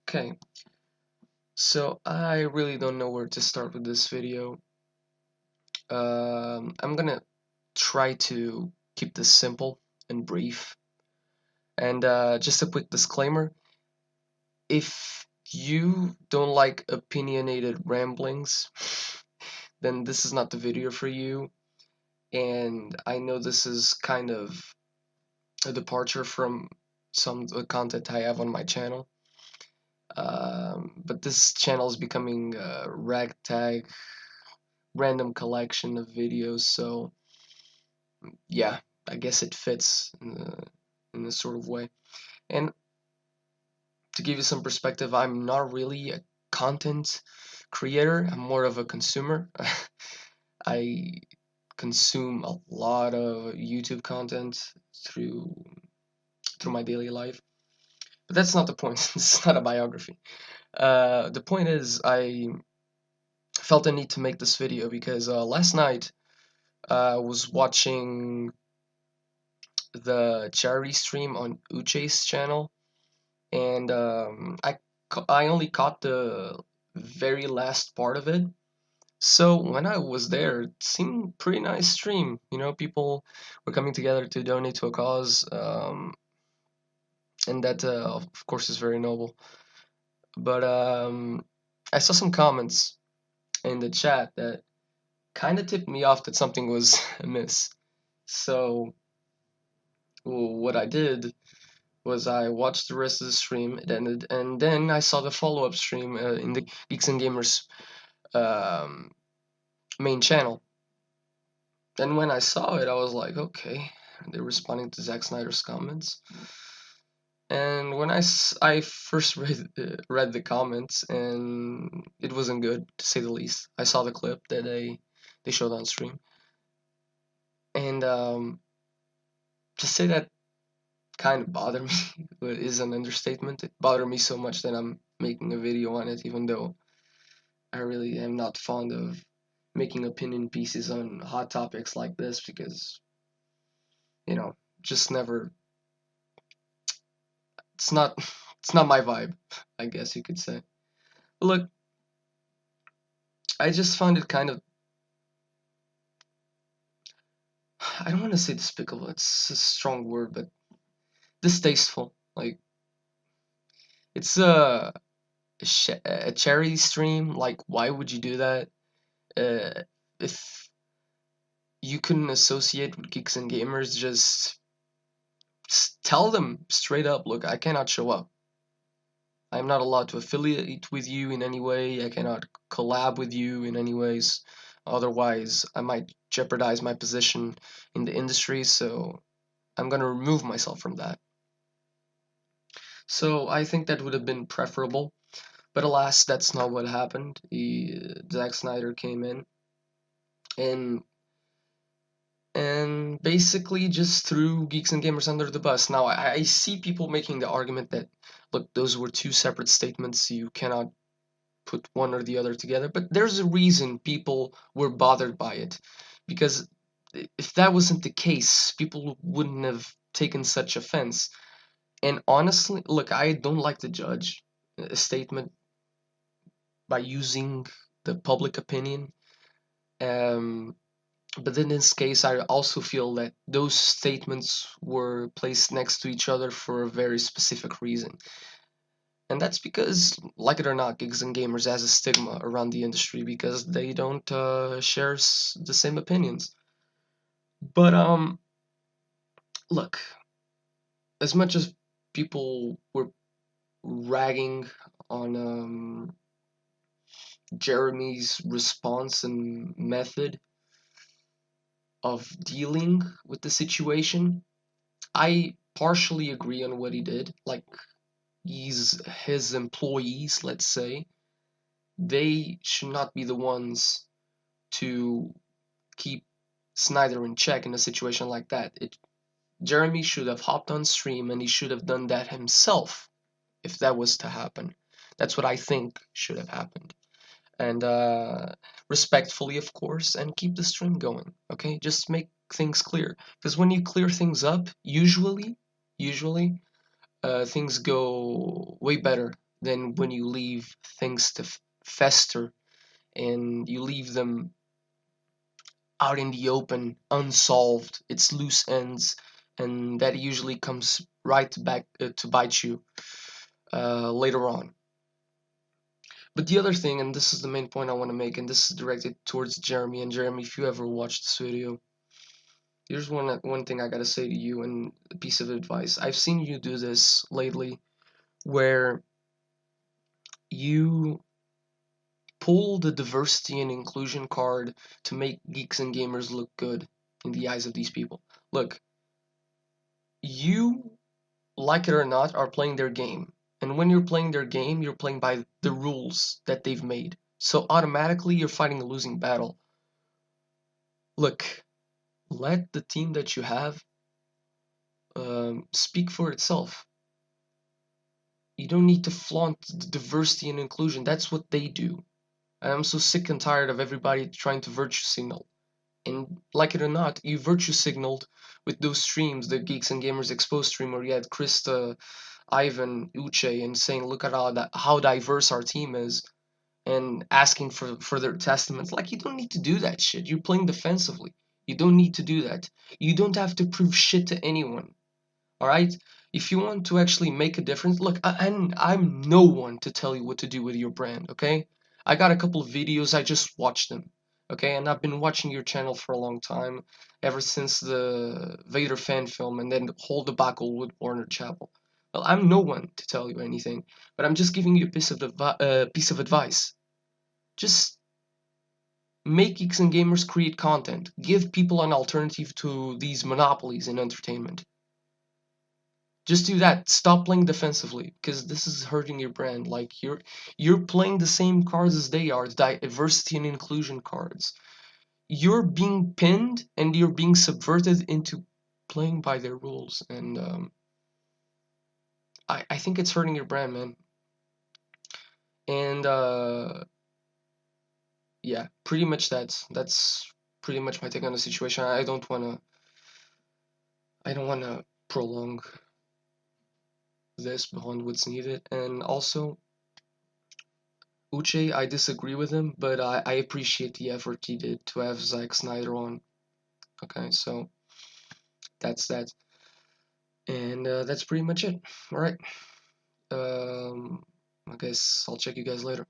Okay, so I really don't know where to start with this video. I'm gonna try to keep this simple and brief. And just a quick disclaimer, if you don't like opinionated ramblings, then this is not the video for you. And I know this is kind of a departure from some of the content I have on my channel. But this channel is becoming a ragtag random collection of videos, so yeah, I guess it fits in this sort of way. And to give you some perspective, I'm not really a content creator, I'm more of a consumer. I consume a lot of YouTube content through through my daily life. But that's not the point. This is not a biography. The point is, I felt a need to make this video because last night I was watching the charity stream on Uche's channel, and I only caught the very last part of it. So when I was there, it seemed pretty nice stream. You know, people were coming together to donate to a cause, and that of course is very noble. But I saw some comments in the chat that kind of tipped me off that something was amiss. So what I did was I watched the rest of the stream, and then I saw the follow-up stream in the Geeks and Gamers um, main channel. And when I saw it, I was like, okay, they're responding to Zack Snyder's comments. And when I first read the comments, and it wasn't good to say the least. I saw the clip that they showed on stream, and to say that kind of bothered me is an understatement. It bothered me so much that I'm making a video on it, even though I really am not fond of making opinion pieces on hot topics like this because, you know, just never, it's not, it's not my vibe, I guess you could say. But look, I just found it kind of, I don't want to say despicable, it's a strong word, but distasteful. Like, it's a charity stream, like, why would you do that? If you couldn't associate with Geeks and Gamers, just tell them straight up, look, I cannot show up. I'm not allowed to affiliate with you in any way. I cannot collab with you in any ways. Otherwise, I might jeopardize my position in the industry, so I'm going to remove myself from that. So I think that would have been preferable. But alas, that's not what happened. Zack Snyder came in and basically just threw Geeks and Gamers under the bus. Now, I see people making the argument that, look, those were two separate statements. You cannot put one or the other together. But there's a reason people were bothered by it. Because if that wasn't the case, people wouldn't have taken such offense. And honestly, look, I don't like to judge a statement by using the public opinion. Um, But in this case, I also feel that those statements were placed next to each other for a very specific reason. And that's because, like it or not, Gigs and Gamers has a stigma around the industry because they don't share the same opinions. But look, as much as people were ragging on Jeremy's response and method of dealing with the situation, I partially agree on what he did. Like, his employees, let's say, they should not be the ones to keep Snyder in check in a situation like that. Jeremy should have hopped on stream and he should have done that himself if that was to happen. That's what I think should have happened. And respectfully, of course, and keep the stream going. Okay, just make things clear. Because when you clear things up, usually, things go way better than when you leave things to fester and you leave them out in the open, unsolved. It's loose ends, and that usually comes right back to bite you later on. But the other thing, and this is the main point I want to make, and this is directed towards Jeremy. And Jeremy, if you ever watched this video, here's one thing I gotta say to you, and a piece of advice. I've seen you do this lately, where you pull the diversity and inclusion card to make Geeks and Gamers look good in the eyes of these people. Look, you, like it or not, are playing their game. And when you're playing their game, you're playing by the rules that they've made. So automatically, you're fighting a losing battle. Look, let the team that you have speak for itself. You don't need to flaunt the diversity and inclusion. That's what they do. And I'm so sick and tired of everybody trying to virtue signal. And like it or not, you virtue signaled with those streams, the Geeks and Gamers Exposed stream, where you had Krista, Ivan, Uche, and saying, look at how diverse our team is, and asking for their testaments. Like, you don't need to do that shit. You're playing defensively. You don't need to do that. You don't have to prove shit to anyone. All right? If you want to actually make a difference, look, I'm no one to tell you what to do with your brand, okay? I got a couple of videos, I just watched them, okay? And I've been watching your channel for a long time, ever since the Vader fan film and then the whole debacle with Warner Chapel. Well, I'm no one to tell you anything, but I'm just giving you a piece of advice. Just make Geeks and Gamers create content. Give people an alternative to these monopolies in entertainment. Just do that. Stop playing defensively, because this is hurting your brand. Like, you're playing the same cards as they are, the diversity and inclusion cards. You're being pinned and you're being subverted into playing by their rules, and I think it's hurting your brand, man. And yeah, pretty much that's pretty much my take on the situation. I don't wanna prolong this beyond what's needed, and also Uche, I disagree with him, but I appreciate the effort he did to have Zack Snyder on. Okay, so that's that. And that's pretty much it. Alright. Um, I guess I'll check you guys later.